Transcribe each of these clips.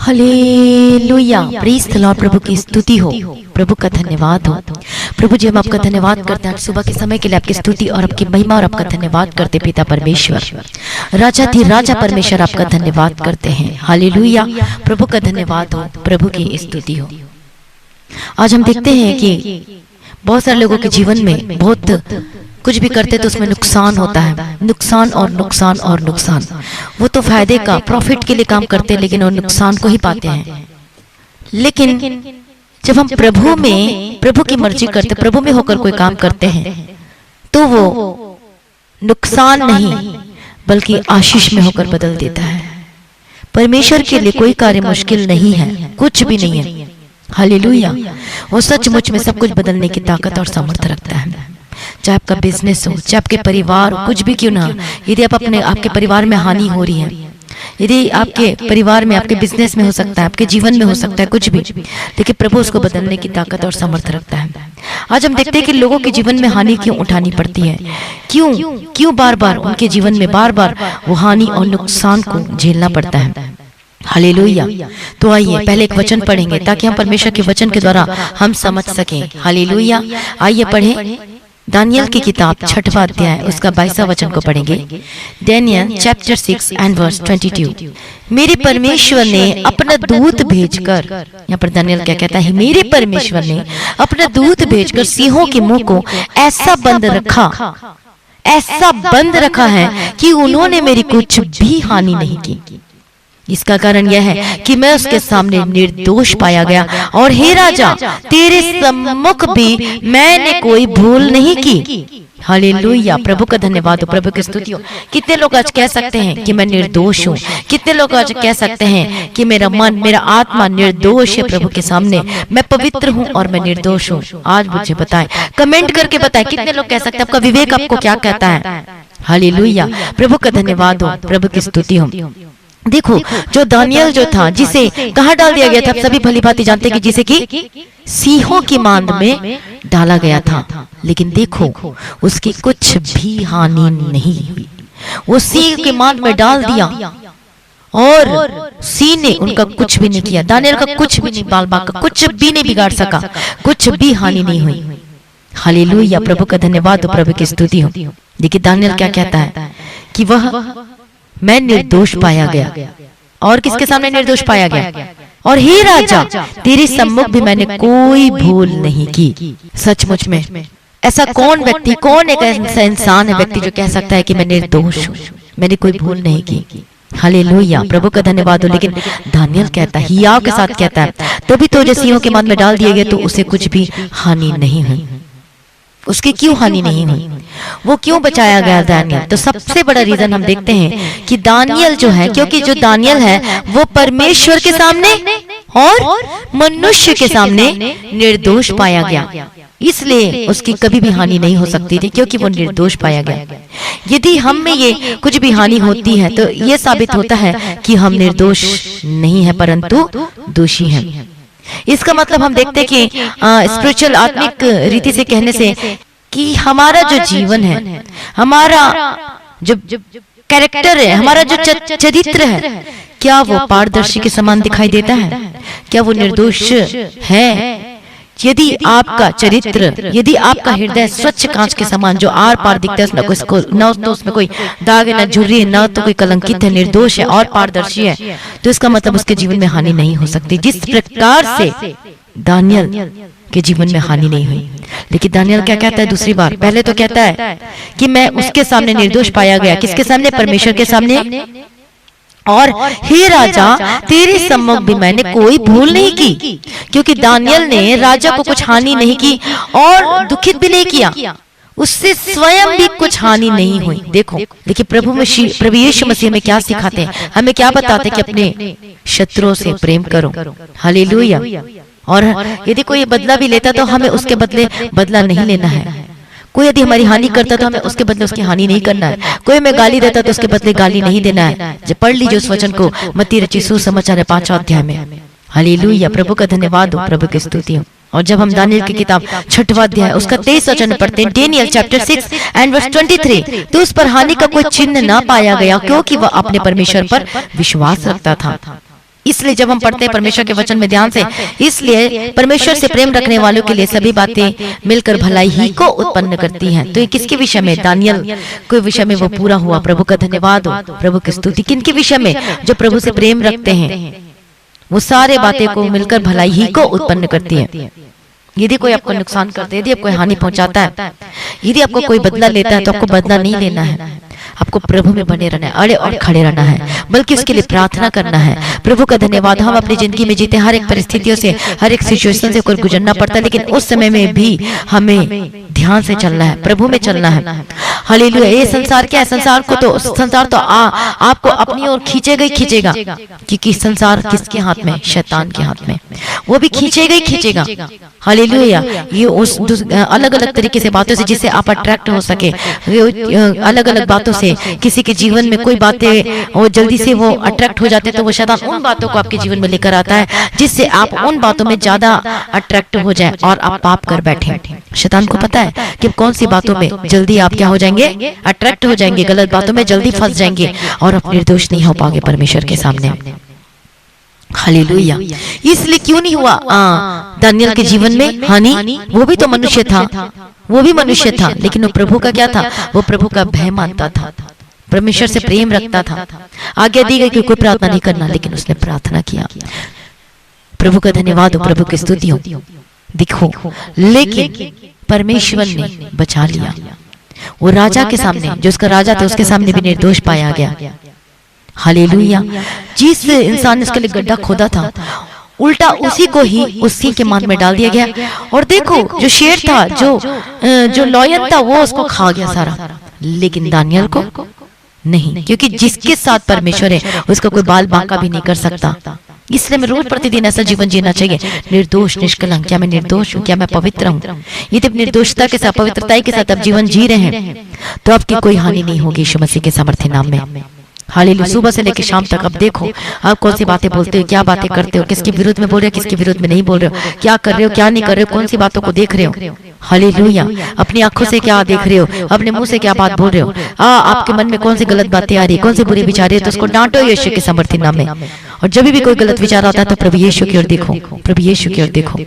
Hallelujah, praise the Lord. प्रभु की स्तुति हो, प्रभु का धन्यवाद हो। प्रभु जी, हम आपका धन्यवाद करते हैं सुबह के समय के लिए, आपकी स्तुति और आपकी महिमा और आपका धन्यवाद करते पिता परमेश्वर, राजा थी राजा परमेश्वर, आपका धन्यवाद करते हैं। हालेलुया, प्रभु का धन्यवाद हो, प्रभु की स्तुति हो। आज हम देखते हैं कि बहुत सारे लोगों के जीवन में बहुत कुछ भी करते तो उसमें नुकसान होता है, नुकसान और नुकसान और नुकसान। वो तो फायदे का, प्रॉफिट के लिए काम करते हैं, लेकिन वो नुकसान को ही पाते हैं। लेकिन जब हम प्रभु में, प्रभु की मर्जी करते, प्रभु में होकर कोई काम करते हैं, तो वो नुकसान नहीं बल्कि आशीष में होकर बदल देता है। परमेश्वर के लिए कोई कार्य मुश्किल नहीं है, कुछ भी नहीं है। हालेलुया, वो सचमुच में सब कुछ बदलने की ताकत और सामर्थ्य रखता है। चाहे आपका बिजनेस हो, चाहे आपके परिवार हो, कुछ भी क्यों ना, यदि आपके परिवार में हानि हो रही है, यदि आपके परिवार में, आपके बिजनेस में हो सकता है, आपके जीवन में हो सकता है कुछ भी, लेकिन प्रभु उसको बदलने की ताकत और सामर्थ्य रखता है। आज हम देखते हैं कि लोगों के जीवन में हानि क्यों उठानी पड़ती है, क्यों बार बार उनके जीवन में बार बार वो हानि और नुकसान को झेलना पड़ता है। हालेलुया। तो आइए पहले एक वचन पढ़ेंगे ताकि हम परमेश्वर के वचन के द्वारा हम समझ सकें। हालेलुया। आइए पढ़ें दानियल की किताब 6वां अध्याय उसका 22वां वचन को पढ़ेंगे। Daniel chapter 6 and verse 22। मेरे परमेश्वर ने अपना दूत भेजकर, यहाँ पर दानियल क्या कहता है, मेरे परमेश्वर ने अपना दूत भेजकर सिंहों के मुंह को ऐसा बंद रखा है कि उन्होंने मेरी कुछ भी हानि नहीं की। इसका कारण यह है कि मैं उसके सामने निर्दोष पाया गया, और हे राजा, तेरे सम्मुख भी मैंने कोई भूल नहीं की। हालेलुया, प्रभु का धन्यवाद हो, प्रभु की स्तुति हो। कितने लोग आज कह सकते हैं कि मैं निर्दोष हूँ? कितने लोग आज कह सकते हैं कि मेरा मन, मेरा आत्मा निर्दोष है प्रभु के सामने, मैं पवित्र हूँ और मैं निर्दोष हूँ? आज मुझे बताएं, कमेंट करके बताएं, कितने लोग कह सकते हैं? आपका विवेक आपको क्या कहता है? हालेलुया, प्रभु का धन्यवाद हो, प्रभु की स्तुति हो। देखो, जो दानियल जो था, जिसे कहाँ डाल दिया गया था, आप सभी भली भांति जानते हैं कि जिसे कि सिंहों की मांद में डाला गया था, लेकिन देखो उसकी कुछ भी हानि नहीं हुई। वो सिंह की मांद में डाल दिया और सिंह ने उनका कुछ भी नहीं किया, दानियल का कुछ भी नहीं, बाल बाल का कुछ भी नहीं बिगाड़ सका, कुछ भी हानि नहीं हुई। हालेलुया, प्रभु का धन्यवाद हो, प्रभु की स्तुति हो। देखिए दानियल क्या कहता है कि वह मैं निर्दोष पाया गया, और किसके सामने निर्दोष पाया गया? और हे राजा, तेरे सम्मुख भी मैंने कोई भूल नहीं की। सचमुच में ऐसा कौन व्यक्ति, कौन एक ऐसा इंसान है, व्यक्ति जो कह सकता है कि मैं निर्दोष हूँ, मैंने कोई भूल नहीं की? हालेलुया, प्रभु का धन्यवाद हो। लेकिन दानियल कहता है, हियाव के साथ कहता है, तो भी तो जो सिंहों के मांद में डाल दिए गए तो उसे कुछ भी हानि नहीं हुई। उसकी क्यों हानि नहीं हुई? वो क्यों बचाया गया दानियल? तो सबसे बड़ा रीजन हम देखते हैं कि दानियल जो है, क्योंकि जो दानियल है वो परमेश्वर के सामने और मनुष्य के सामने निर्दोष पाया गया, इसलिए उसकी कभी भी हानि नहीं हो सकती थी, क्योंकि वो निर्दोष पाया गया। यदि हम में ये कुछ भी हानि होती है तो ये साबित होता है कि हम निर्दोष नहीं है परंतु दोषी हैं। इसका मतलब हम देखते हैं कि स्पिरिचुअल, आत्मिक रीति से कहने से कि हमारा जो जीवन है, हमारा जो कैरेक्टर है, हमारा जो चरित्र है, क्या वो पारदर्शी के समान दिखाई देता है? क्या वो निर्दोष है? यदि आपका चरित्र, यदि आपका हृदय स्वच्छ कांच के समान जो आर पार दिखता है, न तो उसमें कोई दाग है, न झुर्री है, न तो कोई कलंकित है, निर्दोष है और पारदर्शी है, तो इसका मतलब उसके जीवन में हानि नहीं हो सकती, जिस प्रकार से दानियल के जीवन में हानि नहीं हुई। लेकिन दानियल क्या कहता है दूसरी बार? पहले तो कहता है कि मैं उसके सामने निर्दोष पाया गया, किसके सामने? परमेश्वर के सामने। और हे राजा, तेरे सम्मुख भी मैंने कोई भूल नहीं की, क्योंकि दानियल ने राजा को कुछ हानि नहीं की और दुखित भी नहीं किया, उससे स्वयं भी कुछ हानि नहीं हुई। देखो, देखिए प्रभु यीशु मसीह में क्या सिखाते हैं, हमें क्या बताते हैं कि अपने शत्रुओं से प्रेम करो। हालेलुया। और यदि कोई बदला भी लेता तो हमें उसके बदले बदला नहीं लेना है। कोई यदि हमारी हानि करता तो हमें उसके बदले उसकी हानि नहीं करना है। कोई हमें गाली देता तो उसके बदले गाली नहीं देना है। जब पढ़ लीजिए उस वचन को, मत्ती रचित सुसमाचार 5वां अध्याय में। हालेलुया, प्रभु का धन्यवाद हो, प्रभु की स्तुति हो। और जब हम दानियल की किताब 6वां अध्याय उसका 23 वचन पढ़ते हैं, दानियल चैप्टर 6 एंड वर्स 23, तो उस पर हानि का कोई चिन्ह ना पाया गया, क्योंकि वह अपने परमेश्वर पर विश्वास रखता था। इसलिए जब हम पढ़ते हैं परमेश्वर के वचन में ध्यान से, इसलिए परमेश्वर से प्रेम रखने वालों के लिए सभी बातें मिलकर भलाई ही को उत्पन्न करती हैं। तो ये किसके विषय में? दानियल के विषय में वो पूरा हुआ। प्रभु का धन्यवाद हो, प्रभु की स्तुति। किनके विषय में? जो प्रभु से प्रेम रखते हैं, वो सारे बातें को मिलकर भलाई ही को उत्पन्न करती है। यदि कोई आपको नुकसान करता है, यदि आपको हानि पहुंचाता है, यदि आपको कोई बदला लेता है, तो आपको बदला नहीं लेना है। आपको प्रभु में बने रहना है, अड़े और खड़े रहना है, बल्कि उसके लिए प्रार्थना करना है। प्रभु का धन्यवाद। हम अपनी जिंदगी में जीते हर एक परिस्थितियों से, हर एक सिचुएशन से गुजरना पड़ता है, लेकिन उस समय में भी हमें ध्यान से चलना है, प्रभु में चलना है। हालेलुया। ये संसार क्या है? संसार तो आपको अपनी ओर खींचेगा ही खींचेगा, क्योंकि संसार किसके हाथ में? शैतान के हाथ में। वो भी खींचेगा ही खींचेगा। हालेलुया। ये उस अलग अलग तरीके से बातों से जिससे आप अट्रैक्ट हो सके, अलग अलग बातों से किसी के जीवन में कोई बातें और जल्दी से वो अट्रैक्ट हो जाते हैं, तो वो शैतान उन बातों को आपके जीवन में लेकर आता है जिससे आप उन बातों में ज्यादा अट्रैक्ट हो जाए और आप पाप कर बैठे। शैतान को पता है कि कौन सी बातों में जल्दी आप क्या हो जाएंगे? अट्रैक्ट हो जाएंगे, गलत बातों में जल्दी फंस जाएंगे और आप निर्दोष नहीं हो पाओगे परमेश्वर के सामने। हालेलुया। इसलिए क्यों नहीं हुआ दानियल के जीवन में हानि? वो भी तो मनुष्य था, वो भी मनुष्य था, लेकिन वो प्रभु का क्या था? वो प्रभु का भय मानता था, परमेश्वर से प्रेम रखता था। आज्ञा दी गई कि कोई प्रार्थना नहीं करना, लेकिन उसने प्रार्थना किया। प्रभु का धन्यवाद हो, प्रभु की स्तुति हो। देखो, लेकिन परमेश्वर ने बचा लिया। वो राजा के सामने, जो उसका राजा था, उसके सामने भी निर्दोष पाया गया। हालेलुया। जिस इंसान ने उसके लिए गड्ढा खोदा था, उल्टा उसी को ही उसी के मन में डाल दिया गया। और देखो, जो शेर था, जो लॉयन था, वो उसको खा गया सारा, लेकिन दानियल को नहीं, क्योंकि जिसके साथ परमेश्वर है उसका कोई बाल बांका भी नहीं कर सकता। इसलिए मैं रोज प्रतिदिन ऐसा जीवन जीना चाहिए, निर्दोष निष्कलंक। क्या मैं निर्दोष हूँ? क्या मैं पवित्र हूँ? यदि आप निर्दोषता के साथ, पवित्रता के साथ आप जीवन जी रहे हैं, तो आपकी कोई हानि नहीं होगी यीशु मसीह के सामर्थ्य नाम में। हालेलुया। सुबह से लेकर शाम तक अब देखो आप कौन सी बातें बोलते हो, क्या बातें करते हो, किसके विरुद्ध में बोल रहे हो, किसके विरुद्ध में नहीं बोल रहे हो, क्या कर रहे हो, क्या नहीं कर रहे हो, कौन सी बातों को देख रहे हो। हालेलुया। अपनी आंखों से क्या देख रहे हो, अपने मुंह से क्या बात बोल रहे हो, आपके मन में कौन सी गलत बातें आ रही है, कौन सी बुरी विचार है, तो उसको डांटो यीशु के सामर्थ्य नाम में। और जब भी कोई गलत विचार आता है तो प्रभु यीशु की ओर देखो, प्रभु यीशु की ओर देखो।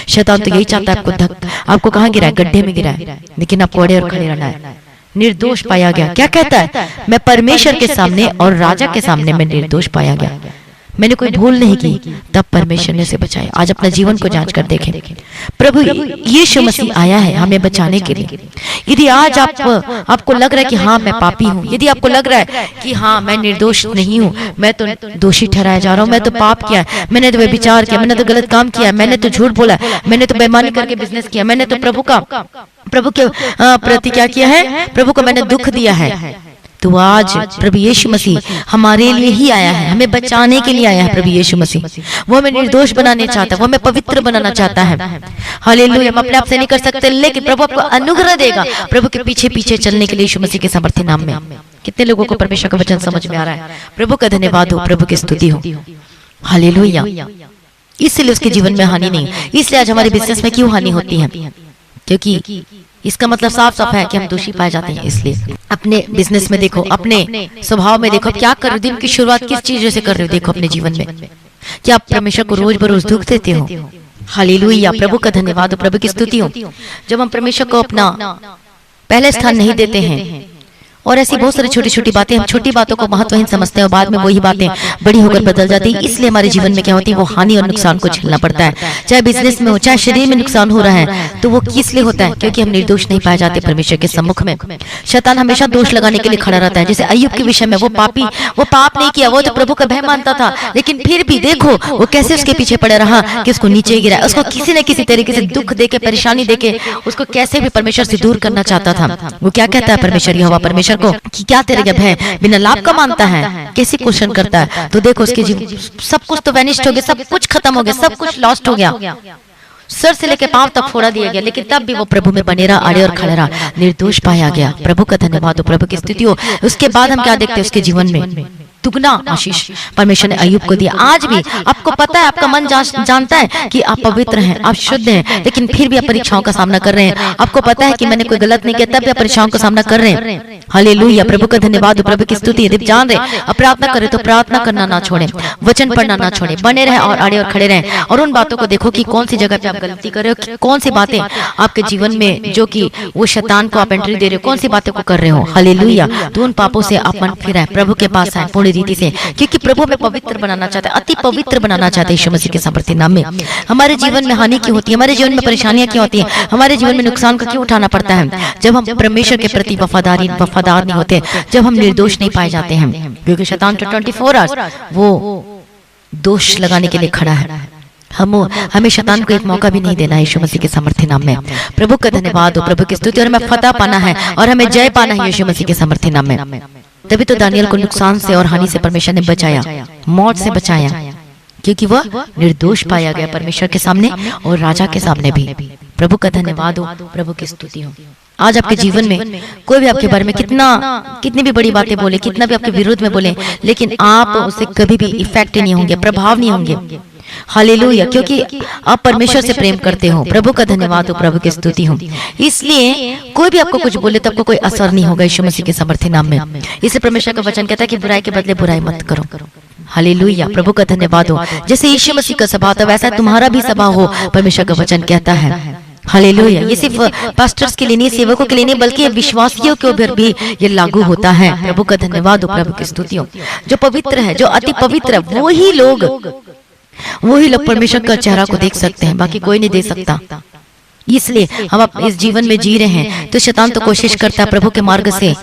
शैतान तो यही चाहता है आपको कहाँ गिराए? गड्ढे में गिराए, लेकिन आपको अड़े और खड़े रहना है। निर्दोष पाया गया। क्या कहता है? मैं परमेश्वर के सामने और राजा के सामने मैं निर्दोष पाया गया, मैंने कोई भूल नहीं की, तब परमेश्वर ने उसे बचाया। आज अपना जीवन को जांच कर देखें। प्रभु यीशु मसीह आया है हमें बचाने के लिए। यदि आज आपको लग रहा है कि हाँ मैं पापी हूँ, यदि आपको लग रहा है कि हाँ मैं निर्दोष नहीं हूँ, मैं तो दोषी ठहराया जा रहा हूँ, मैं तो पाप किया, मैंने तो व्यभिचार किया, मैंने तो गलत काम किया, मैंने तो झूठ बोला, मैंने तो बेईमानी करके बिजनेस किया, मैंने तो प्रभु के प्रति क्या किया है? प्रभु को मैंने दुख दिया है, तो आज प्रभु यीशु मसीह हमारे लिए ही आया है, हमें बचाने के लिए आया है। प्रभु यीशु मसीह वो हमें निर्दोष बनाने चाहता है, वो हमें पवित्र बनाना चाहता है। हालेलुया। हम अपने आप से नहीं कर सकते, लेकिन प्रभु आपको अनुग्रह देगा प्रभु के पीछे पीछे चलने के लिए यीशु मसीह के सामर्थ्य नाम में। कितने लोगों को परमेश्वर का वचन समझ में आ रहा है? प्रभु का धन्यवाद हो, प्रभु की स्तुति हो। हालेलुया। इसलिए उसके जीवन में हानि नहीं। इसलिए आज हमारे बिजनेस में क्यों हानि होती है? क्योंकि इसका मतलब साफ साफ है कि हम दोषी पाए जाते हैं। इसलिए अपने बिजनेस में देखो, अपने स्वभाव में देखो, क्या कर रहे हो, दिन की शुरुआत किस चीजों से कर रहे हो। देखो अपने जीवन में क्या आप परमेश्वर को रोज बरोज दुख देते हो? हालेलुया। प्रभु का धन्यवाद हो, प्रभु की स्तुति हो। जब हम परमेश्वर को अपना पहले स्थान नहीं देते हैं, और ऐसी बहुत सारी छोटी छोटी बातें, हम छोटी बातों को महत्वहीन समझते हैं और बाद में वही बातें बड़ी होकर बदल जाती है। इसलिए हमारे जीवन में क्या होती है? वो हानि और नुकसान को झेलना पड़ता है। चाहे बिजनेस में हो, चाहे शरीर में नुकसान हो रहा है, तो वो किस लिए होता है? क्योंकि हम निर्दोष नहीं पाए जाते परमेश्वर के सम्मुख में। शैतान हमेशा दोष लगाने के लिए खड़ा रहता है। जैसे अय्यूब के विषय में, वो पाप नहीं किया, वो तो प्रभु का भय मानता था, लेकिन फिर भी देखो वो कैसे उसके पीछे पड़े रहा कि उसको नीचे गिरा, उसको किसी न किसी तरीके से दुख देके, परेशानी देके उसको कैसे भी परमेश्वर से दूर करना चाहता था। वो क्या कहता है परमेश्वर यहोवा परमेश्वर को कि क्या तेरे जब है बिना लाभ का मानता है, कैसे क्वेश्चन करता है? तो देखो उसके जीवन सब कुछ तो वैनिश्ड हो गया, सब कुछ खत्म हो गया, सब कुछ लॉस्ट हो गया, सर से लेके पांव तक फोड़ा दिया गया, लेकिन तब भी वो प्रभु में बने रहा, अड़े और खड़े रहा, निर्दोष पाया गया। प्रभु का धन्यवाद हो, प्रभु की स्तुति हो। उसके बाद हम क्या देखते हैं? उसके जीवन में दुगना आशीष परमेश्वर ने अय्यूब को दिया। आज भी आपको पता है, आपका मन जानता है कि आप पवित्र हैं, आप शुद्ध हैं, लेकिन फिर भी आप परीक्षाओं का सामना कर रहे हैं। आपको पता है कि मैंने कोई गलत नहीं किया, तब भी आप परीक्षाओं का सामना कर रहे हैं। हालेलुया, प्रभु का धन्यवाद हो, प्रभु की स्तुति। यदि जान रहे अब प्रार्थना करें तो प्रार्थना करना ना छोड़े, वचन पढ़ना ना छोड़े, बने रहे और आड़े और खड़े रहे। और उन बातों को देखो कि कौन सी जगह पे आप गलती कर रहे हो, कौन सी बातें आपके जीवन में जो कि वो शैतान को आप एंट्री दे रहे हो, कौन सी बातों को कर रहे हो। हालेलुया, तो उन पापों से आप मन फिराएं, प्रभु के पास आए पूरी रीति से, क्योंकि प्रभु में पवित्र बनाना चाहते हैं, अति पवित्र बनाना चाहते हैं यीशु मसीह के सामर्थ्य नाम में। हमारे जीवन में हानि क्यों होती है, हमारे जीवन में परेशानियां क्यों होती है, हमारे जीवन में नुकसान को क्यों उठाना पड़ता है? जब हम परमेश्वर के प्रति वफादार नहीं होते, जब हम निर्दोष नहीं पाए जाते हैं। क्योंकि शैतान 24 आवर्स वो दोष लगाने के लिए खड़ा है। हमें शैतान को एक मौका भी नहीं देना है यीशु मसीह के सामर्थ्य नाम में। प्रभु का धन्यवाद हो, प्रभु की स्तुति। और हमें फतह पाना है और हमें जय पाना है यीशु मसीह के सामर्थ्य नाम में। तभी तो दानियल को नुकसान से और हानि से परमेश्वर ने बचाया, मौत से बचाया, क्योंकि वह निर्दोष पाया गया परमेश्वर के सामने और राजा के सामने भी। प्रभु का धन्यवाद हो, प्रभु की स्तुति हो। आज आपके जीवन में कोई भी आपके बारे में कितनी भी बड़ी बातें बोले, कितना भी आपके विरोध में बोले, लेकिन आप उससे कभी भी इफेक्ट नहीं होंगे, प्रभाव नहीं होंगे। हालेलुया, क्योंकि आप परमेश्वर से प्रेम करते हो। प्रभु का धन्यवाद हो, प्रभु की स्तुति हो। इसलिए कोई भी आपको कुछ बोले तो आपको कोई असर नहीं होगा यीशु मसीह के सामर्थ्य नाम में। इसलिए परमेश्वर का वचन कहता है कि बुराई के बदले बुराई मत करो। हालेलुया, प्रभु का धन्यवाद हो। जैसे यीशु मसीह का सभा था वैसा तुम्हारा भी सभा हो, परमेश्वर का वचन कहता है। हालेलुया, ये सिर्फ पास्टर्स के लिए नहीं, सेवकों के लिए नहीं, बल्कि विश्वासियों के ऊपर भी ये लागू होता है। प्रभु का धन्यवाद हो, प्रभु की स्तुति हो। जो पवित्र है, जो अति पवित्र है, वही लोग परमेश्वर का चेहरा को देख सकते हैं, बाकी कोई नहीं देख सकता। इसलिए हम इस जीवन में जी रहे हैं तो शैतान तो कोशिश करता है प्रभु के मार्ग से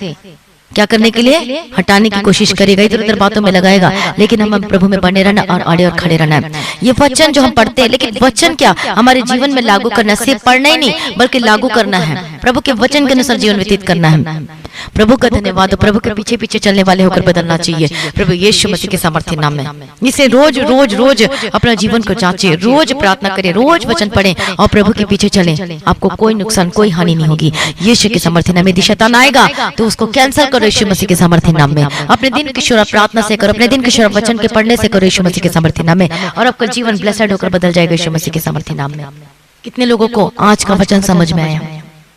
क्या करने के लिए, हटाने की कोशिश करेगा, इधर उधर बातों में लगाएगा। लेकिन हम प्रभु में बने रहना और आड़े और खड़े रहना है। ये वचन जो हम पढ़ते हैं, लेकिन वचन क्या हमारे जीवन में लागू करना, सिर्फ पढ़ना ही नहीं बल्कि लागू करना है। प्रभु के वचन के अनुसार जीवन व्यतीत करना है। प्रभु का धन्यवाद, प्रभु के पीछे पीछे चलने वाले होकर बदलना चाहिए प्रभु यीशु मसीह के सामर्थ्य नाम में। इसे रोज रोज रोज अपना जीवन को जांचे, रोज प्रार्थना करें, रोज वचन पढ़ें और प्रभु के पीछे चलें। आपको कोई नुकसान, कोई हानि नहीं होगी यीशु के सामर्थ्य नाम में। यदि शैतान आएगा तो उसको कैंसिल करो यीशु मसीह के सामर्थ्य नाम में। अपने दिन की शुरुआत प्रार्थना से करो, अपने दिन की शुरुआत वचन के पढ़ने से करो यीशु मसीह के सामर्थ्य नाम में, और आपका जीवन ब्लेसेड होकर बदल जाएगा यीशु मसीह के सामर्थ्य नाम में। कितने लोगों को आज का वचन समझ में आया?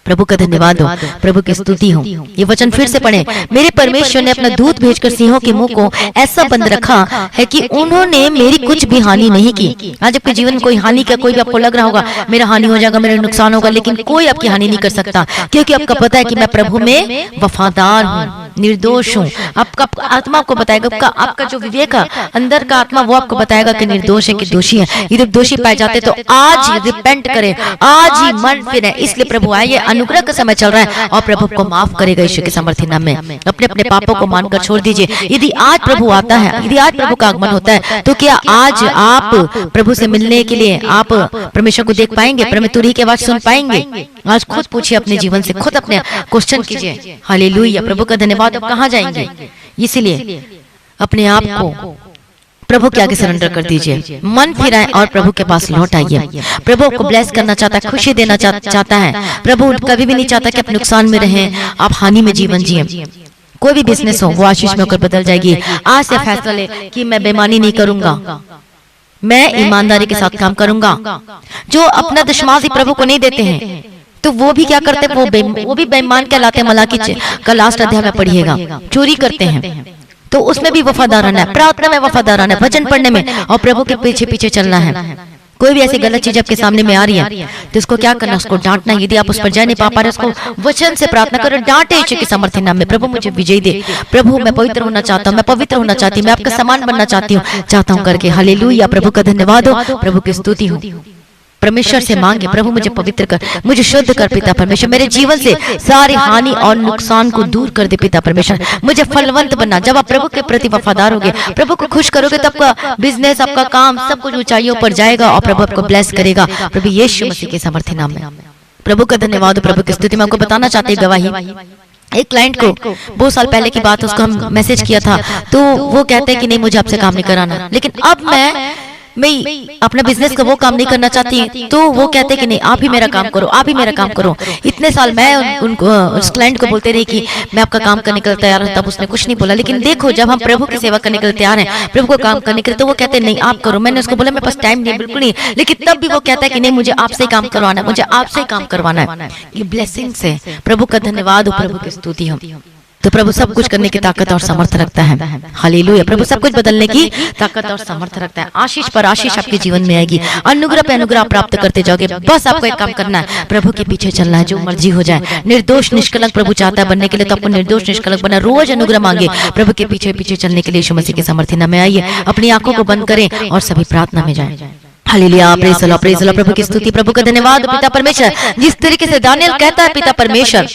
प्रभु का धन्यवाद हो, प्रभु की स्तुति हो। ये वचन फिर से पढ़ें। मेरे परमेश्वर ने अपना दूत भेजकर सिंहों के मुंह को ऐसा बंद रखा है कि उन्होंने मेरी कुछ भी हानि नहीं की। आज आपके जीवन में कोई हानि का, कोई भी आपको लग रहा होगा मेरा हानि हो जाएगा, मेरा नुकसान होगा, लेकिन कोई आपकी हानि नहीं कर सकता, क्योंकि आपका पता है कि मैं प्रभु में वफादार हूँ, निर्दोष हूँ। आपका आत्मा आपको बताएगा, आपका जो विवेक है अंदर का आत्मा, वो आपको बताएगा कि निर्दोष है कि दोषी है। यदि दोषी पाए जाते तो आज ही रिपेंट करें, आज ही मन फिरे। इसलिए प्रभु आए, अनुग्रह का समय चल रहा है और प्रभु को माफ करेगा यीशु के सामर्थ्य नाम में। अपने अपने पापों को मानकर छोड़ दीजिए। यदि आज प्रभु आता है, यदि आज प्रभु का आगमन होता है, तो क्या आज आप प्रभु से मिलने के लिए आप परमेश्वर को देख पाएंगे, परमेश्वर की आवाज सुन पाएंगे? आज खुद पूछिए अपने जीवन से, खुद अपने क्वेश्चन कीजिए। हालेलुया, प्रभु का धन्यवाद। अब कहाँ जाएंगे? इसीलिए अपने आप को प्रभु के आगे सरेंडर कर दीजिए, मन फिराएं और प्रभु के पास लौट आइए। प्रभु आपको ब्लेस करना चाहता है, खुशी देना चाहता है। प्रभु कभी भी नहीं चाहता कि आप नुकसान में रहें, आप हानि में जीवन जिए। कोई भी बिजनेस हो वो आशीष में होकर बदल जाएगी। आज से फैसला ले कि मैं बेईमानी नहीं करूंगा, मैं ईमानदारी के साथ काम करूंगा। जो अपना दशमाश प्रभु को नहीं देते हैं तो वो भी क्या करते हैं, वो भी बेईमान कहलाते हैं। मलाकी का लास्ट अध्याय में पढ़िएगा, चोरी करते हैं। तो उसमें भी वफादार रहना है, प्रार्थना में वफादार रहना है, वचन पढ़ने में और प्रभु के पीछे पीछे चलना है। कोई भी ऐसी गलत चीज आपके सामने में आ रही है तो उसको क्या करना, उसको डांटना। यदि आप उस पर जा नहीं पा रहे, उसको वचन से प्रार्थना करो, डांटे यीशु के सामर्थ्य नाम में। प्रभु मुझे विजय दे, प्रभु मैं पवित्र होना चाहता हूँ, मैं पवित्र होना चाहती हूँ, मैं आपका समान बनना चाहती हूँ करके। हालेलुया, प्रभु का धन्यवाद हो, प्रभु की स्तुति हो। परमेश्वर से मांगे, प्रभु मुझे पवित्र कर, मुझे शुद्ध कर पिता परमेश्वर, मेरे जीवन से सारी हानि और नुकसान को दूर कर दे पिता परमेश्वर, मुझे फलवंत बनना। जब आप प्रभु के प्रति वफादार होगे, प्रभु को खुश करोगे, तो आपका बिजनेस, आपका काम, सब कुछ ऊंचाइयों पर जाएगा और प्रभु आपको ब्लेस करेगा प्रभु यीशु मसीह के सामर्थ्य नाम में। प्रभु का धन्यवाद, प्रभु की स्तुति। मैं आपको बताना चाहती हूँ गवाही। एक क्लाइंट को बहुत साल पहले की बात, उसको हम मैसेज किया था तो वो कहते हैं कि नहीं मुझे आपसे काम नहीं कराना, लेकिन अब मैं अपना बिजनेस का वो काम नहीं करना चाहती, तो वो कहते कि नहीं आप ही मेरा काम करो, आप ही मेरा काम करो। इतने साल मैं उनको, उस क्लाइंट को बोलते रही कि मैं आपका काम करने के लिए तैयार हूं, तब उसने कुछ नहीं बोला। लेकिन देखो जब हम प्रभु की सेवा करने के लिए तैयार हैं, प्रभु को काम करने के लिए, तो वो कहते नहीं आप करो। मैंने उसको बोला मेरे पास टाइम नहीं, बिल्कुल नहीं, लेकिन तब भी वो कहता है कि नहीं मुझे आपसे काम करवाना है, मुझे आपसे काम करवाना है। ये ब्लेसिंग्स है। प्रभु का धन्यवाद हो, प्रभु की स्तुति हो। तो प्रभु सब कुछ करने की ताकत और सामर्थ्य रखता है। हालेलुया। प्रभु सब कुछ बदलने की ताकत और सामर्थ्य रखता है। आशीष पर आशीष आपके जीवन में आएगी, अनुग्रह पे अनुग्रह प्राप्त करते जाओगे। बस आपको एक काम करना है, प्रभु के पीछे चलना है, जो मर्जी हो जाए। निर्दोष निष्कलंक प्रभु चाहता है बनने के लिए, तो आपको निर्दोष निष्कलंक बना, रोज अनुग्रह मांगे। प्रभु के पीछे पीछे चलने के लिए यीशु मसीह के सामर्थ्य नाम में आइए, अपनी आंखों को बंद करें और सभी प्रार्थना में जाएं। Hallelujah. Praise the Lord, praise the Lord. प्रभु की स्तुति, प्रभु का धन्यवाद। पिता परमेश्वर, जिस तरीके से दानियल कहता है, पिता परमेश्वर,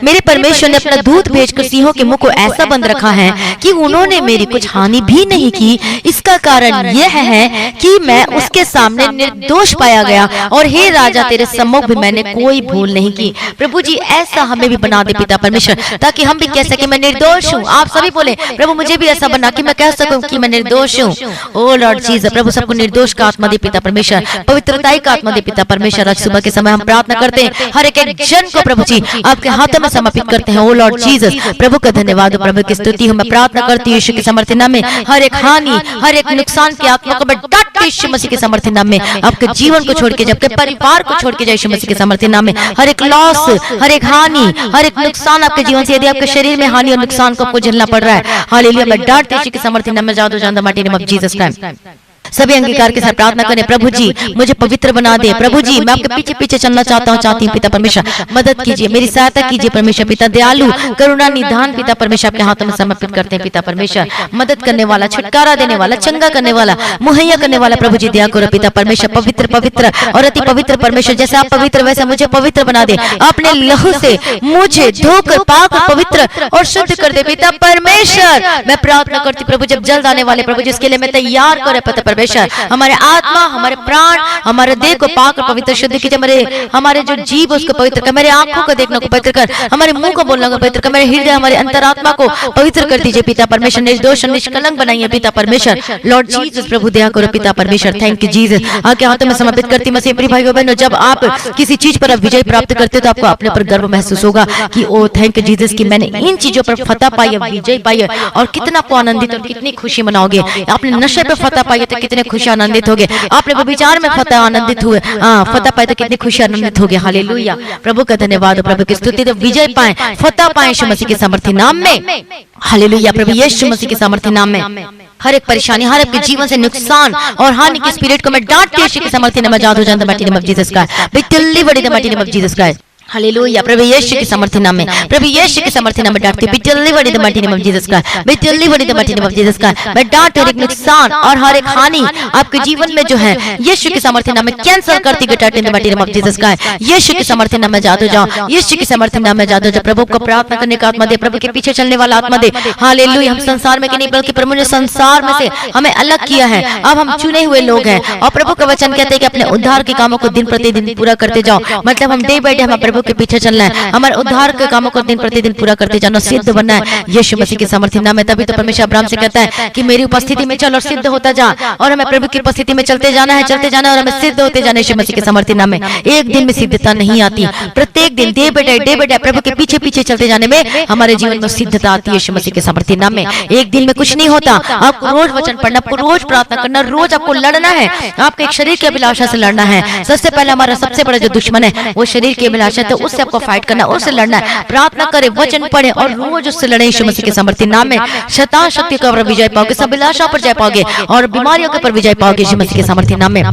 मेरे परमेश्वर ने अपना दूत भेजकर सिंहों के मुंह को ऐसा बंद रखा है कि उन्होंने मेरी कुछ हानि भी नहीं की। इसका कारण यह है कि मैं उसके सामने निर्दोष पाया गया, और हे राजा, तेरे सम्मुख भी मैंने कोई भूल नहीं की। प्रभु जी, ऐसा हमें भी बना दे पिता परमेश्वर, ताकि हम भी कह सके मैं निर्दोष हूँ। आप सभी बोले, प्रभु मुझे भी ऐसा बना कि मैं कह सकूं कि मैं निर्दोष हूँ। ओ लॉर्ड जीसस, प्रभु सबको निर्दोष का आत्मा दे पिता परमेश्वर, पवित्रताई का आत्मा दे पिता परमेश्वर। आज सुबह के समय हम प्रार्थना करते हैं, हर एक जन को प्रभु जी आपके हाथों में समर्पित करते हैं। ओ लॉर्ड जीसस, प्रभु का धन्यवाद, प्रभु की स्तुति हूं। मैं प्रार्थना करती हूं यीशु के सामर्थ्य नाम में, हर एक हानि, हर एक नुकसान की आत्मा को मैं डांट के यीशु मसीह के सामर्थ्य नाम में, आपके जीवन को छोड़ के, आपके परिवार को छोड़ के जाए यीशु मसीह के सामर्थ्य नाम में। हर एक लॉस, हर एक हानि, हर एक नुकसान आपके जीवन से, यदि आपके शरीर में हानि और नुकसान को आपको झेलना पड़ रहा है, हालेलुया, मैं डांट यीशु के सामर्थ्य नाम में जादू जानदा माटी नेम ऑफ जीसस क्राइस्ट। सभी अंगीकार के साथ प्रार्थना करें, प्रभु जी मुझे पवित्र बना दे। प्रभु जी, मैं आपके पीछे पीछे चलना चाहता हूँ, चाहती हूँ पिता परमेश्वर, मदद कीजिए, मेरी सहायता कीजिए परमेश्वर। पिता दयालु, करुणा निधान पिता परमेश्वर, आपके हाथों में समर्पित करते हैं पिता परमेश्वर। मदद करने वाला, छुटकारा देने वाला, चंगा करने वाला, मुहैया करने वाला, प्रभु जी दया करो पिता परमेश्वर। पवित्र पवित्र और अति पवित्र परमेश्वर, जैसे आप पवित्र वैसे मुझे पवित्र बना दे। अपने लहू से मुझे धोकर पाकर पवित्र और शुद्ध कर दे पिता परमेश्वर। मैं प्रार्थना करती प्रभु, जब जल्द आने वाले प्रभु जिसके लिए मैं तैयार करे पिता परमेश्वर, हमारे आत्मा, हमारे प्राण, हमारे देह को पाक और पवित्र शुद्ध कीजिए। हमारे जो जीव उसको पवित्र कर, मेरे आंखों को देखने को पवित्र कर, हमारे मुंह को बोलने को पवित्र कर, मेरे हृदय, हमारे अंतरात्मा को पवित्र कर दीजिए पिता परमेश्वर। निर्दोष और निष्कलंक बनाइए पिता परमेश्वर। लॉर्ड जीसस, प्रभु दया करो पिता परमेश्वर। Thank you Jesus. आपके हाथों में समर्पित करती मसीह प्रिय भाइयों बहनों, जब आप किसी चीज पर विजय प्राप्त करते तो आपको अपने पर गर्व महसूस होगा कि ओ थैंक यू जीसस कि मैंने इन चीजों पर फतह पाई है, विजय पाई है। और कितना आपको आनंदित और कितनी खुशी मनाओगे। आपने नशे पे फतह पाई तो कितने खुशी आनंदित होगे। आपने व्यभिचार में फतह आनंदित हुए, फतह पाए तो कितनी खुशी आनंदित होगे। हालेलुया। प्रभु का धन्यवाद, प्रभु की स्तुति, तो विजय पाए, फतह पाए यीशु मसीह के सामर्थ्य नाम में। हालेलुया। प्रभु यीशु मसीह के सामर्थ्य नाम में हर एक परेशानी, हर एक जीवन से नुकसान और हानि की स्पिरिट को मैं डांटती हूं यीशु के सामर्थ्य नाम में। जादू जान the mighty name of Jesus Christ, be delivered in the mighty name of Jesus Christ. Hallelujah. प्रभु यीशु के सामर्थ्य नाम में, प्रभु यीशु के सामर्थ्य नाम में डांटती, be delivered in the mighty name of Jesus Christ, be delivered in the mighty name of Jesus Christ. मैं डांट हर एक नुकसान और हर एक हानि आपके जीवन में जो है यीशु के सामर्थ्य नाम में कैंसल करती गई in the mighty name of Jesus Christ. Yeshu के सामर्थ्य नाम में जादू जाओ, यीशु के सामर्थ्य नाम में जादू जाओ। प्रभु को प्रार्थना करने का आत्मा दे, प्रभु के पीछे चलने वाला आत्मा दे। हालेलुया। हम संसार में नहीं बल्कि प्रभु ने संसार में से हमें अलग किया है। अब हम चुने हुए लोग हैं और प्रभु का वचन कहते हैं कि अपने उद्धार के कामों को दिन प्रतिदिन पूरा करते जाओ। मतलब हम डे बाय डे हमें प्रभु के पीछे चलना है, हमारे उद्धार के कामों को दिन प्रतिदिन पूरा करते जाना, सिद्ध बनना है यीशु मसीह के सामर्थ्य नाम में। तभी तो परमेश्वर अब्राहम से कहता है कि मेरी उपस्थिति में चल और सिद्ध होता जा, और हमें प्रभु की उपस्थिति में चलते जाना है, चलते जाना और हमें सिद्ध होते जाना यीशु मसीह के सामर्थ्य नाम में। एक दिन में सिद्धता नहीं आती, प्रत्येक दिन डे बाय डे प्रभु के पीछे पीछे चलते जाने में हमारे जीवन में सिद्धता आती है यीशु मसीह के सामर्थ्य नाम में। एक दिन में कुछ नहीं होता। आपको रोज वचन पढ़ना, आपको रोज प्रार्थना करना, रोज आपको लड़ना है। आपको एक शरीर की अभिलाषा से लड़ना है। सबसे पहले हमारा सबसे बड़ा जो दुश्मन है वो शरीर की अभिलाषा है, तो उससे आपको फाइट करना, उससे लड़ना है। प्रार्थना करे, वचन पढ़े और रोज उससे लड़े यीशु मसीह के सामर्थ्य नाम में। शैतान शक्ति के ऊपर विजय पाओगे, सब अभिलाषा पर जय पाओगे और बीमारियों के ऊपर विजय पाओगे यीशु मसीह के सामर्थ्य नाम में।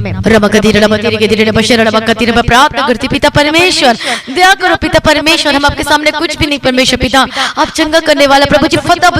प्रार्थना करती पिता परमेश्वर, दया करो पिता परमेश्वर, हम आपके सामने कुछ भी नहीं परमेश्वर पिता, आप चंगा करने वाला प्रभु जी, फतह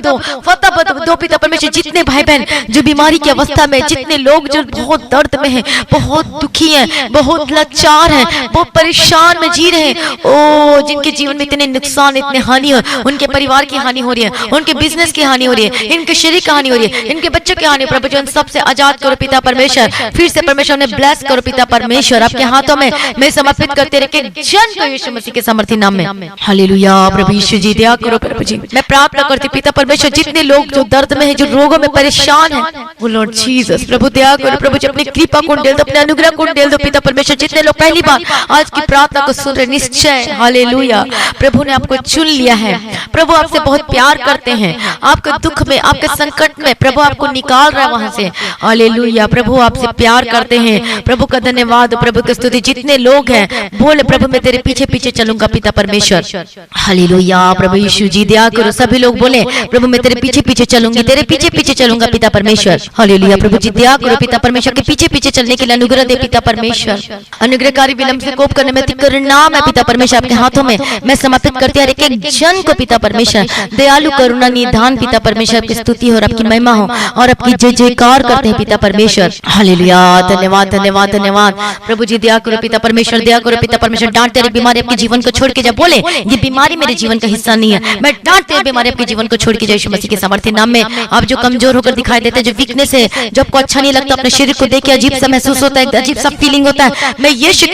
दो पिता परमेश्वर। जितने भाई बहन जो बीमारी की अवस्था में, जितने लोग जो बहुत दर्द में हैं, बहुत दुखी हैं, बहुत लाचार हैं, बहुत परेशान में जी रहे हैं, ओ जिनके जीवन में इतने नुकसान, इतने हानि हो, उनके परिवार की हानि हो रही है, उनके बिजनेस की हानि हो रही है, इनके शरीर की हानि हो रही है, इनके बच्चों की हानि, प्रभु जी सबसे आजाद करो पिता परमेश्वर। फिर से परमेश्वर ने ब्लेस करो पिता परमेश्वर। आपके हाथों में मैं समर्पित करते रखे जन को यीशु मसीह के सामर्थ्य नाम में। हालेलुया। प्रभु यीशु जी दया करो प्रभु जी। मैं प्रार्थना करती पिता परमेश्वर, जितने लोग जो दर्द में है, जो रोगों में परेशान है, वो लॉर्ड जीसस प्रभु दया करो प्रभु जी, अपनी कृपा कुंड दे दो, अपने अनुग्रह कुंड दे दो पिता परमेश्वर। जितने लोग पहली बार आज की प्रार्थना को सुन रहे, निश्चय हालेलुया प्रभु ने आपको चुन लिया है। प्रभु आपसे बहुत प्यार करते हैं, आपके दुख में, आपके संकट में प्रभु आपको निकाल रहा है वहां से। हालेलुया प्रभु आपसे प्यार करते हैं। प्रभु का धन्यवाद, प्रभु की स्तुति। जितने लोग हैं बोले प्रभु मैं तेरे पीछे पीछे चलूंगा पिता परमेश्वर। हालेलुया प्रभु यीशु जी दया करो। सभी लोग बोले प्रभु मैं तेरे पीछे पीछे चलूंगी, तेरे पीछे पीछे चलूंगा पिता परमेश्वर। हालेलुया प्रभु जी दया करो पिता परमेश्वर के पीछे पीछे चलने के लिए अनुग्रह दे पिता परमेश्वर। अनुग्रहकारी विलंब से कोप करने में नाम है पिता परमेश्वर आपके हाथों में मैं समर्पित करती हूँ। एक एक जन को पिता परमेश्वर दयालु करुणा निधान पिता परमेश्वर आपकी स्तुति हो और आपकी महिमा हो और आपकी जय जयकार करते हैं पिता परमेश्वर। हालेलुया धन्यवाद धन्यवाद धन्यवाद प्रभु जी दया करो पिता परमेश्वर, दया करो पिता परमेश्वर। डांटते हुए बीमारी आपके जीवन को छोड़ के जब बोले ये बीमारी मेरे जीवन का हिस्सा नहीं है, मैं डांटते हुए बीमारी आपके जीवन को छोड़ के यीशु मसीह के सामर्थ्य नाम में। आप जो कमजोर होकर दिखाई देते हैं, जो वीकनेस है, जो आपको अच्छा नहीं लगता, अपने शरीर को देख के अजीब सा महसूस होता है, अजीब सा फीलिंग होता है, मैं यीशु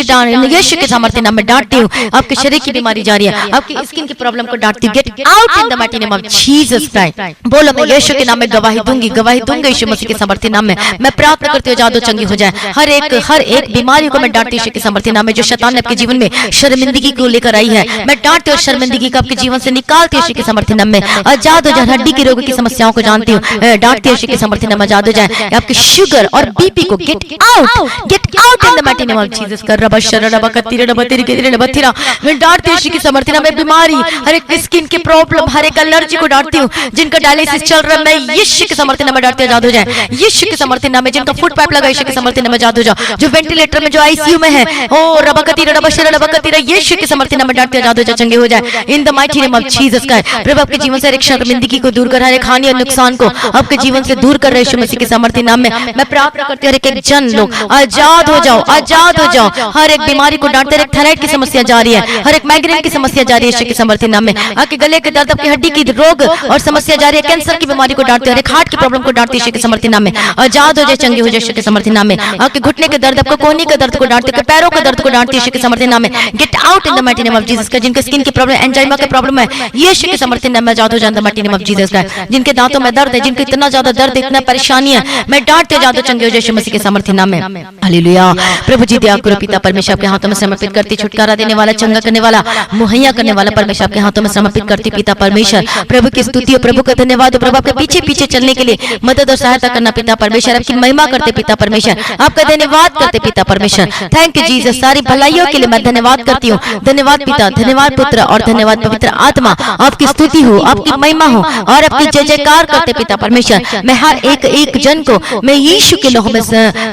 के सामर्थ्य नाम में डांटती हूँ। आपके शरीर की बीमारी जा रही है, आपकी स्किन की प्रॉब्लम को डांटती हूँ। Get out in the mighty name of Jesus Christ. बोलो मैं यीशु के नाम में गवाही दूंगी, गवाही दूंगी यीशु मसीह के सामर्थ्य नाम में। मैं प्रार्थना करती हूँ जादू चंगी हो जाए। हर एक बीमारी को मैं डांटती हूँ यीशु के सामर्थ्य नाम में। जो शैतान ने आपके जीवन में शर्मिंदगी को लेकर आई है, मैं डांटती हूँ शर्मिंदगी को आपके जीवन से निकालती हूँ यीशु के सामर्थ्य नाम में। आजाद हो जाए। हड्डी के रोगों की समस्याओं को जानती हूँ, डांटती हूँ यीशु के सामर्थ्य नाम में। आजाद हो जाए आपके शुगर और बीपी को get out in the mighty name of Jesus. कर रबा शर रबा कतीरे रबा तेरी के तेरे बथिरा। मैं डांटती हूँ यीशु के सामर्थ्य नाम में। बीमारी, हर एक स्किन की प्रॉब्लम, हर एक एलर्जी को डांटती हूँ। जिनका डायलिसिस चल रहा है मैं यीशु के सामर्थ्य नाम में डांटती हूँ आजाद हो जाए यीशु के सामर्थ्य नाम में। जिनका फुट पाइप लगा यीशु के सामर्थ्य नाम में आजाद हो जाओ। जो वेंटिलेटर में, जो आईसीयू में है, ओ रबा कतीरे रबा शर रबा कतीरा, यीशु के सामर्थ्य नाम में डांटती हूँ आजाद हो जाए, चंगे हो जाए in the mighty name of Jesus Christ. प्रभु आपके जीवन से हर एक शर्मिंदगी को दूर कर, हर एक हानि और नुकसान को आपके जीवन से दूर कर रहे यीशु मसीह के सामर्थ्य नाम में। मैं प्रार्थना करती हूँ हर एक जन लोग आजाद हो जाओ, आजाद हो जाओ। हर एक बीमारी को डांटते, हर एक थायराइड की समस्या जा रही है, हर एक माइग्रेन की समस्या जा रही है यीशु के सामर्थ्य नाम में। आपके गले के दर्द, आपकी हड्डी की रोग और समस्या जा रही है, कैंसर की बीमारी को डांटते, हर एक हार्ट की प्रॉब्लम को डांटते यीशु के सामर्थ्य नाम में। आजाद हो जाए, चंगे हो जाए यीशु के सामर्थ्य नाम में। आपके घुटने के दर्द, आपको कोहनी के दर्द को डांटते, पैरों के दर्द को डांटते यीशु के सामर्थ्य नाम में। Get out in the mighty name of Jesus का। जिनके स्किन की प्रॉब्लम, एंजाइमा की प्रॉब्लम है, यीशु के सामर्थ्य नाम में आजाद हो जाए in the mighty name of Jesus का। जिनके दांतों में दर्द है, जिनको इतना ज्यादा दर्द, इतना परेशानी है, मैं डांटते आजाद चंगे हो जाए यीशु मसीह के सामर्थ्य नाम में। हालेलुया प्रभु जी दया करो पिता परमेश्वर आपके हाथों में समर्पित करती, छुटकारा देने वाला, चंगा करने वाला, मुहैया करने वाला परमेश्वर आपके हाथों में समर्पित करती पिता परमेश्वर। प्रभु की स्तुति और प्रभु का धन्यवाद, प्रभु आपके पीछे पीछे चलने के लिए मदद और सहायता करना पिता परमेश्वर। आपकी महिमा करते पिता परमेश्वर, आपका धन्यवाद करते पिता परमेश्वर। Thank you Jesus. सारी भलाइयों के लिए मैं धन्यवाद करती हूँ। धन्यवाद पिता, धन्यवाद पुत्र और धन्यवाद पवित्र आत्मा। आपकी स्तुति हो, आपकी महिमा हो और आपकी जय जयकार करते पिता परमेश्वर। मैं हर एक जन को मैं यीशु के लहू में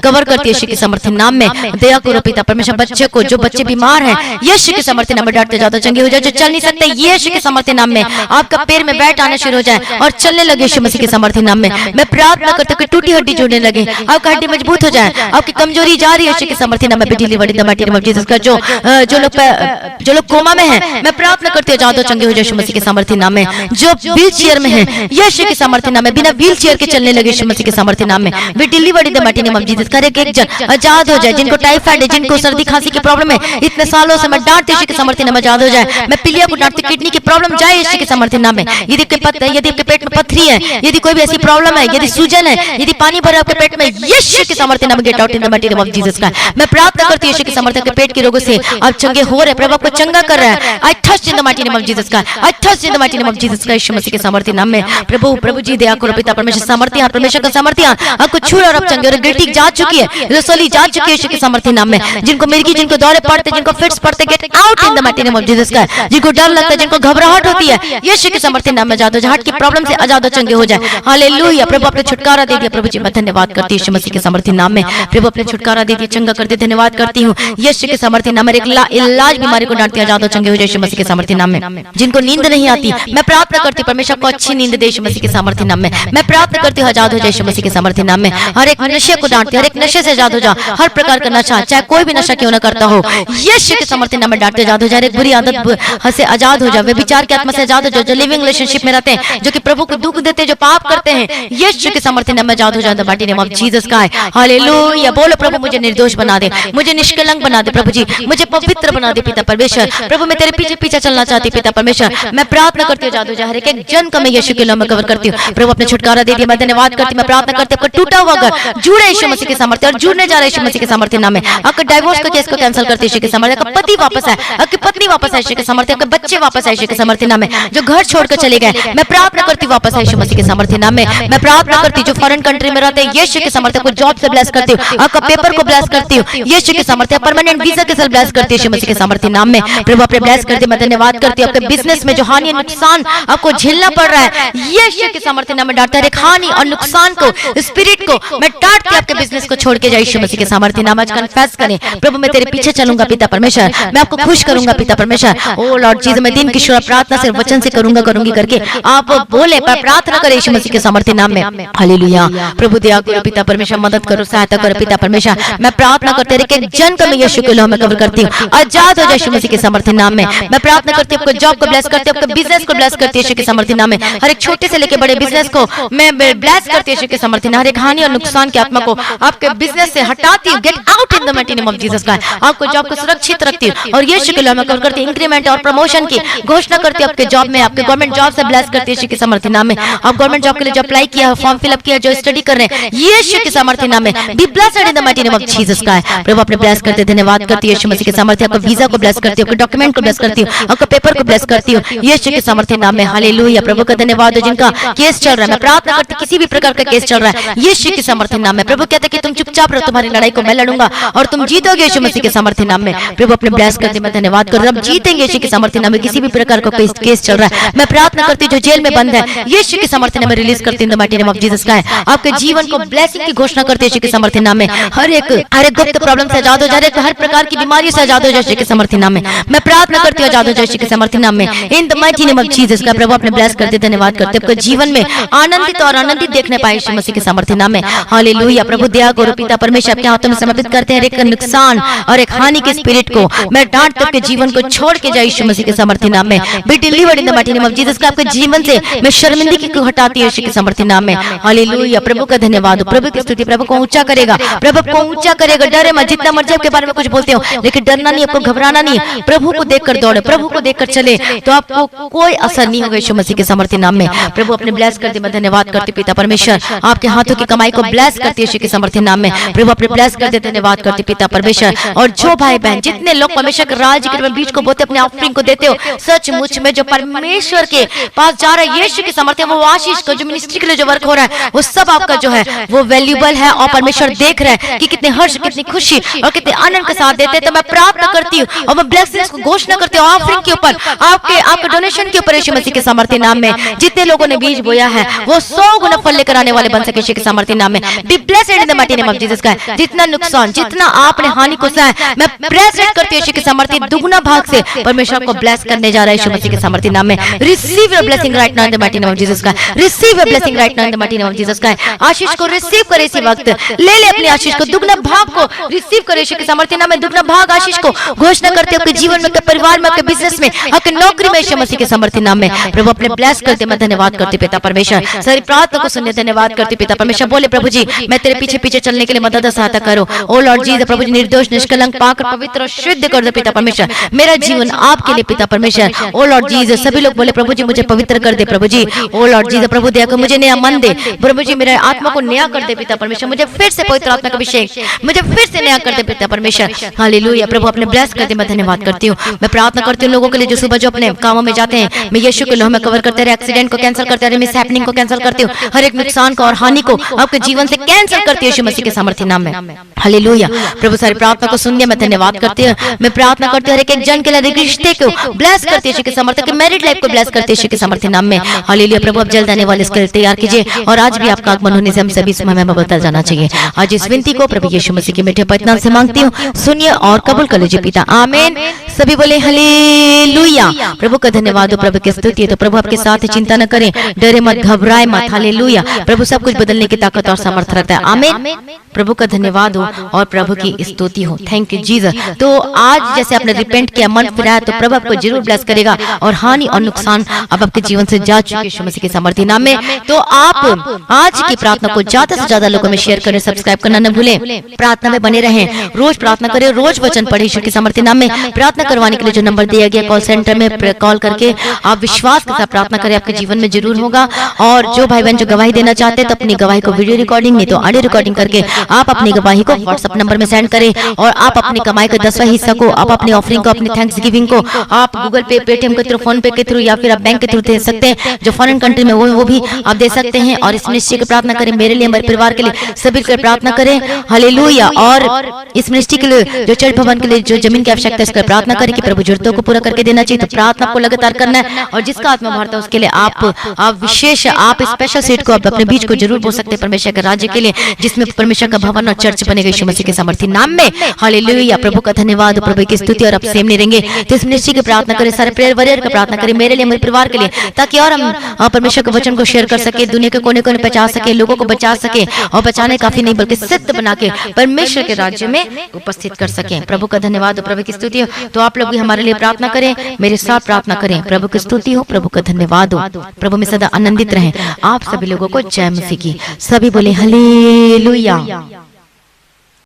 कवर करती यीशु के सामर्थ्य नाम में। दया करो पिता परमेश्वर। बच्चे को, जो बच्चे बीमार हैं, यीशु के सामर्थ्य नाम में डांटते जाते चंगे हो जाए। जो चल नहीं सकते, यीशु के सामर्थ्य नाम में आपका पैर में बैठ आना शुरू हो जाए और चलने लगे यीशु मसीह के सामर्थ्य नाम में। मैं प्रार्थना करती हूँ कि टूटी हड्डी जुड़ने लगे, आपका हड्डी मजबूत हो जाए, आपकी कमजोरी जा रही है यीशु के सामर्थ्य नाम में। Deliver in the mighty name of Jesus का। जो लोग कोमा में हैं, मैं प्रार्थना करती हूँ जादू चंगे हो जाए यीशु मसीह के सामर्थ्य नाम में। जो व्हील चेयर में हैं, यीशु के सामर्थ्य नाम में, बिना व्हील चेयर के चलने लगे यीशु मसीह के सामर्थ्य नाम में। Be deliver in the mighty name of Jesus का। एक जन आजाद हो जाए। जिनको टाइफाइड है, जिनको सर्दी खांसी की प्रॉब्लम है, इतने सालों से मैं डांटती यीशु के सामर्थ्य नाम में आजाद हो जाए। मैं पिलिया को डांटती, किडनी की प्रॉब्लम जाए यीशु के सामर्थ्य नाम में। यदि आपके पेट में पथरी है, यदि कोई भी ऐसी प्रॉब्लम है, यदि सूजन है, यदि पानी भरा आपके पेट में, यीशु के सामर्थ्य नाम में get out in the mighty name of Jesus का। मैं प्रार्थना करती हूँ यीशु के सामर्थ्य के पेट के रोगों से आप चंगे हो रहे, प्रभु आपको चंगा कर रहा है। I trust in the mighty name of Jesus का। I trust in the mighty name of Jesus का यीशु मसीह के सामर्थ्य नाम में। प्रभु जी दया करो पिता परमेश्वर। सामर्थ्य परमेश्वर का सामर्थ्य आपको छू और आप चंगे हो रहे। गिल्टी जा चुकी है, रसोली जा चुकी है यीशु के सामर्थ्य नाम में। जिनको मिर्गी, जिनको दौरे पड़ते, जिनको फिट्स पड़ते, get out in the mighty name of Jesus का। जिनको डर लगता है, जिनको घबराहट होती है, यीशु के सामर्थ्य नाम में आजाद हो जाए। हार्ट की प्रॉब्लम से आजाद हो चंगे हो जाए। हालेलुया प्रभु आपने छुटकारा दे दिया। प्रभु जी मैं धन्यवाद करती हूँ यीशु मसीह के सामर्थ्य नाम में। प्रभु आपने छुटकारा दे दिया, चंगा कर दिया, धन्यवाद करती हूँ यीशु के सामर्थ्य नाम में। एक इलाज बीमारी को डांटती आजाद हो चंगे हो जाए यीशु मसीह के सामर्थ्य नाम में। जिनको नींद नहीं आती, मैं प्रार्थना करती हूँ परमेश्वर को अच्छी नींद दे यीशु मसीह के सामर्थ्य नाम में। मैं प्रार्थना करती हूँ आजाद हो जाए यीशु मसीह के सामर्थ्य नाम में। हर एक नशे को डांटती, हर एक नशे से आजाद हो जा। हर प्रकार का नशा, चाहे कोई भी नशा क्यों ना करता हो, यीशु के सामर्थ्य नाम में डांटते आजाद हो जाए। एक बुरी आदत से आजाद हो जाए, वे विचार की आत्मा से आजाद हो जाए। जो लिविंग रिलेशनशिप में रहते हैं, जो कि प्रभु को दुख देते, जो पाप करते हैं, यीशु के सामर्थ्य नाम में आजाद हो जाए। The mighty name of Jesus का। हालेलुया बोलो प्रभु मुझे निर्दोष बना दे, मुझे निष्कलंक बना दे प्रभु जी, मुझे पवित्र बना दे पिता परमेश्वर। प्रभु मैं तेरे पीछे पीछे चलना चाहती पिता परमेश्वर। मैं प्रार्थना करती हूँ आजाद हो जाए। हर एक जन का मैं यीशु के नाम में कवर करती हूँ। प्रभु अपने छुटकारा दे दिया, मैं धन्यवाद करती हूँ। मैं प्रार्थना करती हूँ आपका टूटा हुआ घर जुड़े यीशु मसीह के सामर्थ्य और जुड़ने जा रहे यीशु मसीह के सामर्थ्य नाम में। आपका डाइवोर्स का केस को कैंसिल करते यीशु के सामर्थ्य। आपका पति वापस आए, आपकी पत्नी वापस आए यीशु के सामर्थ्य, आपके बच्चे वापस आए यीशु के सामर्थ्य नाम में, जो घर छोड़कर चले गए मैं प्रार्थना करती हूँ वापस आए यीशु मसीह के सामर्थ्य नाम में। मैं प्रार्थना करती हूँ जो फॉरेन कंट्री में रहते हैं यीशु के सामर्थ्य को जॉब से ब्लेस करती हूँ, आपका पेपर को ब्लेस करती हूँ यीशु के सामर्थ्य, परमानेंट वीजा के साथ ब्लेस करती है यीशु मसीह के सामर्थ्य नाम में। प्रभु अपने ब्लेस करते मैं धन्यवाद करती हूँ। आपके बिजनेस में जो हानि नुकसान आपको झेलना पड़ रहा है यीशु के सामर्थ्य नाम में डांटता है, हानि और नुकसान को स्पिरिट को मैं डांटती आपके बिजनेस को छोड़ के जाए यीशु मसीह के सामर्थ्य नाम। आज कन्फेस करें प्रभु मैं तेरे पीछे चलूंगा पिता परमेश्वर, मैं आपको खुश करूंगा पिता परमेश्वर। ओ लॉर्ड जीसस मैं दिन की शुरुआत प्रार्थना से वचन से करूंगी करके आप बोले पर प्रार्थना करें यीशु मसीह के सामर्थ्य नाम में। हालेलुया। प्रभु दया करो पिता परमेश्वर, मदद करो सहायता करो पिता परमेश्वर। मैं प्रार्थना करते रहे कि जन को मैं यीशु के लोह में कवर करती हूँ, आजाद हो जाए यीशु मसीह के सामर्थ्य नाम में। मैं प्रार्थना करती हूँ आपको जॉब को ब्लेस करती हूँ, आपके बिजनेस को ब्लेस करती है यीशु के सामर्थ्य नाम में। हर एक छोटे से लेकर बड़े बिजनेस को मैं ब्लेस करती हूँ यीशु के सामर्थ्य नाम। हर एक हानि और नुकसान की आत्मा को आपके बिजनेस से हटाती हूँ। Get out in the mighty name of Jesus Christ. आपको जॉब को सुरक्षित रखती हूँ और यीशु के लोह में कवर करती हूँ। इंक्रीमेंट और प्रमोशन की घोषणा करती हूँ आपके जॉब में, आपके गवर्नमेंट जॉब से ब्लेस करती है यीशु के सामर्थ्य नाम में। आप गवर्नमेंट जॉब के लिए जो अप्लाई किया है, फॉर्म फिलअप किया, जो स्टडी कर रहे हैं यीशु के सामर्थ्य नाम में be blessed in the mighty name of Jesus Christ. प्रभु अपने ब्लेस करते धन्यवाद करती है यीशु मसीह के सामर्थ्य। आपको वीजा को ब्लेस करती हूँ, आपके डॉक्यूमेंट को ब्लेस करती हूँ, आपका पेपर को ब्लेस करती हूँ यीशु के सामर्थ्य नाम में। हालेलुया। प्रभु का धन्यवाद हो जिनका केस चल रहा है, मैं प्रार्थना करती किसी भी प्रकार का केस चल रहा है यीशु के सामर्थ्य नाम में। प्रभु कहते कि तुम चुपचाप रहो, तुम्हारी लड़ाई को मैं लड़ूंगा और तुम जीतोगे यीशु मसीह के सामर्थ्य नाम में। प्रभु अपने ब्लेस करते मैं धन्यवाद कर रहा हूं, जीतेंगे यीशु के सामर्थ्य नाम में। किसी भी प्रकार का केस चल रहा है मैं प्रार्थना करती जो जेल में बंद है यीशु के सामर्थ्य नाम में रिलीज करती हूं इन the mighty name of Jesus Christ. आपके जीवन को ब्लेसिंग की घोषणा करते यीशु के सामर्थ्य नाम में। हर एक गुप्त प्रॉब्लम से आजाद हो जाए, हर प्रकार की बीमारी से आजाद हो जाए यीशु के सामर्थ्य नाम में। मैं प्रार्थना करती हूं आजाद हो जाए यीशु के सामर्थ्य नाम में in the mighty name of Jesus Christ. प्रभु अपने ब्लेस करते धन्यवाद करते आपके जीवन में आनंदित और आनंदित देखने पाए यीशु मसीह के सामर्थ्य नाम में। हालेलुया। प्रभु दया करो पिता परमेश्वर, आपके हाथों में समर्पित करते हैं एक नुकसान और एक हानि के स्पिरिट को मैं डांट तक के जीवन को छोड़ के जाए यीशु मसीह के सामर्थ्य नाम में। B delivered in the mighty name of Jesus Christ. आपके जीवन से मैं शर्मिंदगी को हटाती हूं यीशु के सामर्थ्य नाम में। हालेलुया। प्रभु का धन्यवाद हो, प्रभु की स्तुति। प्रभु को ऊंचा करेगा, प्रभु को ऊंचा करेगा। डरे मत, जितना मर्जी आपके बारे में कुछ बोलते हो लेकिन डरना नहीं, आपको घबराना नहीं। प्रभु को देखकर दौड़े, प्रभु को देखकर चले तो आपको कोई असर नहीं होगा यीशु मसीह के सामर्थ्य नाम में। प्रभु अपने ब्लेस करते मैं धन्यवाद करती पिता परमेश्वर। आपके हाथों की कमाई को ब्लेस करती है यीशु के सामर्थ्य नाम में। प्रभु अपने ब्लेस करते धन्यवाद करती पिता परमेश्वर। और जो भाई बहन जितने लोग परमेश्वर के राज्य के बीच को बोते अपने ऑफरिंग को देते हो, सचमुच में जो परमेश्वर के पास जा रहा है यीशु के सामर्थ्य, वो आशीष को जो मिनिस्ट्री के लिए जो वर्क हो रहा है वो सब आपका जो है वो वैल्यूबल है और परमेश्वर देख रहे हैं कि कितने हर्ष, कितनी खुशी और कितने आनंद के साथ देते हैं। तो मैं प्रार्थना करती हूँ और मैं ब्लेसिंग्स को घोषणा करती हूँ ऑफरिंग के ऊपर, आपके डोनेशन के ऊपर यीशु मसीह के सामर्थ्य नाम में। जितने लोगों ने बीज बोया है वो 100 गुना फल लेकर आने वाले बन सके यीशु के सामर्थ्य नाम में। Be blessed in the mighty name of Jesus Christ. जितना नुकसान, जितना आपने हानि को सहा, मैं ब्लेस्ड करती हूं यीशु के सामर्थ्य दुगना भाग से परमेश्वर को ब्लेस करने जा रहा है यीशु मसीह के सामर्थ्य नाम में। Receive your blessing right now in the mighty name of Jesus Christ. Receive your blessing right now in the mighty name of Jesus Christ. आशीष को रिसीव करे इसी वक्त, ले ले अपनी आशीष को, दुगना भाग को रिसीव करे यीशु के सामर्थ्य नाम में। दुगना भाग आशीष को घोषणा करते आपके जीवन में, आपके परिवार में, आपके बिजनेस में, आपके नौकरी में यीशु मसीह के सामर्थ्य नाम में। प्रभु अपने ब्लेस करते मैं धन्यवाद करती पिता परमेश्वर। सारी प्रार्थना को सुनने धन्यवाद करती पिता परमेश्वर। बोले प्रभु जी मैं तेरे पीछे पीछे चलने के लिए मदद सहायता करो। ओ लॉर्ड जी प्रभु जी निर्दोष निष्कलंक पाक पवित्र और शुद्ध कर दो पिता परमेश्वर। मेरा जीवन आपके लिए पिता परमेश्वर। ओ लॉर्ड जी सभी लोग बोले प्रभु जी मुझे पवित्र कर दे प्रभु जी। ओ लॉर्ड जी प्रभु दया कर मुझे नया मन दे प्रभु जी, मेरे आत्मा को नया कर दे पिता परमेश्वर। मुझे फिर से पवित्र आत्मा का अभिषेक, मुझे फिर से नया कर दे पिता परमेश्वर। हालेलुया। प्रभु अपने ब्लेस कर दे मैं धन्यवाद करती हूँ। मैं प्रार्थना करती हूँ लोगों के लिए जो सुबह जो अपने कामों में जाते हैं, मैं यीशु के लोह में कवर करते रहे, एक्सीडेंट को कैंसिल करते रहे, मिस हैपनिंग को कैंसिल करती हूँ, हर एक नुकसान को और हानि को आपके जीवन से कैंसिल करती हूँ यीशु मसीह के सामर्थ्य नाम में। हालेलुया। प्रभु सारी प्रार्थना को सुनिए, मैं धन्यवाद करती हूँ। मैं प्रार्थना करती हूँ हर एक जन के लिए रिश्ते को ब्लेस करती है यीशु के सामर्थ्य के, मैरिड लाइफ को ब्लेस करते हैं यीशु के सामर्थ्य नाम में। हालेलुया। प्रभु अब जल्द आने वाले इसके लिए तैयार कीजिए और आज भी आपका आगमन होने से हम सभी समय में बदल जाना चाहिए। आज इस विनती को प्रभु यीशु मसीह के मीठे पवित्र नाम से मांगती हूँ, सुनिए और कबूल कर लीजिए पिता। आमीन। सभी बोले हालेलुया। प्रभु का धन्यवाद हो, प्रभु की स्तुति है। तो प्रभु आपके साथ चिंता न करें, डरे मत, घबराए मत। हालेलुया। प्रभु सब कुछ बदलने की ताकत और सामर्थ रखता है। आमीन। प्रभु का धन्यवाद हो और प्रभु की स्तुति हो। Thank you Jesus. तो आज जैसे आपने रिपेंट किया, मन फिराया, तो प्रभु आपको जरूर ब्लेस करेगा और हानि और नुकसान अब आपके जीवन से जा चुके यीशु मसीह के सामर्थ्य नाम में। तो आप आज की प्रार्थना को ज्यादा से ज्यादा लोगों में शेयर करें, सब्सक्राइब करना न भूलें, प्रार्थना में बने रहें, रोज प्रार्थना करें, रोज वचन पढ़े यीशु के सामर्थ्य नाम में। प्रार्थना करवाने के लिए जो नंबर दिया गया कॉल सेंटर में कॉल करके आप विश्वास के साथ प्रार्थना करें, आपके जीवन में जरूर होगा। और जो भाई बहन जो गवाही देना चाहते हैं तो अपनी गवाही को वीडियो रिकॉर्डिंग नहीं तो ऑडियो रिकॉर्डिंग करके आप अपनी गवाही को व्हाट्सएप नंबर में सेंड करें और आप अपनी कमाई का 10वां हिस्सा को आप अपनी ऑफरिंग को, अपनी थैंक्स गिविंग को आप गूगल पे, पेटीएम के थ्रू, फोन पे के थ्रू या फिर आप बैंक के थ्रू दे सकते हैं। जो फॉरेन कंट्री में वो भी आप दे सकते हैं। और इस मिनिस्ट्री की प्रार्थना करें, मेरे लिए, मेरे परिवार के लिए, सभी के लिए प्रार्थना करें। हालेलुया। और इस मिनिस्ट्री के लिए, जो चर्च भवन के लिए जो जमीन की आवश्यकता है, इसके लिए प्रार्थना करें कि प्रभु जरूरतों को पूरा करके देना चाहिए। तो प्रार्थना आपको लगातार करना है। और जिसका आत्मा भरता है उसके लिए आप विशेष, आप स्पेशल सीट को आप अपने बीच को जरूर बोल सकते हैं परमेश्वर के राज्य के लिए, जिसमें परमेश्वर का भवन और चर्च बनेगा यीशु मसीह के सामर्थी नाम में। हालेलुया। प्रभु का धन्यवाद, प्रभु की स्तुति और आप सेम नहीं रहेंगे। तो इस मिनिस्ट्री की प्रार्थना करें, सारे प्रेयर वॉरियर का प्रार्थना करें, मेरे लिए, मेरे परिवार के लिए, ताकि और हम परमेश्वर के वचन को शेयर कर सके, दुनिया के कोने कोने पहुंचा सके, लोगों को बचा सके। और बचाने काफी नहीं बल्कि सिद्ध बना के परमेश्वर के राज्य में उपस्थित कर सके। प्रभु का धन्यवाद, प्रभु की स्तुति हो। तो आप लोग भी हमारे लिए प्रार्थना करें, मेरे साथ प्रार्थना करें। प्रभु की स्तुति हो, प्रभु का धन्यवाद हो। प्रभु में सदा आनंदित रहें। आप सभी लोगों को जय मसीह की। सभी बोले हालेलुया।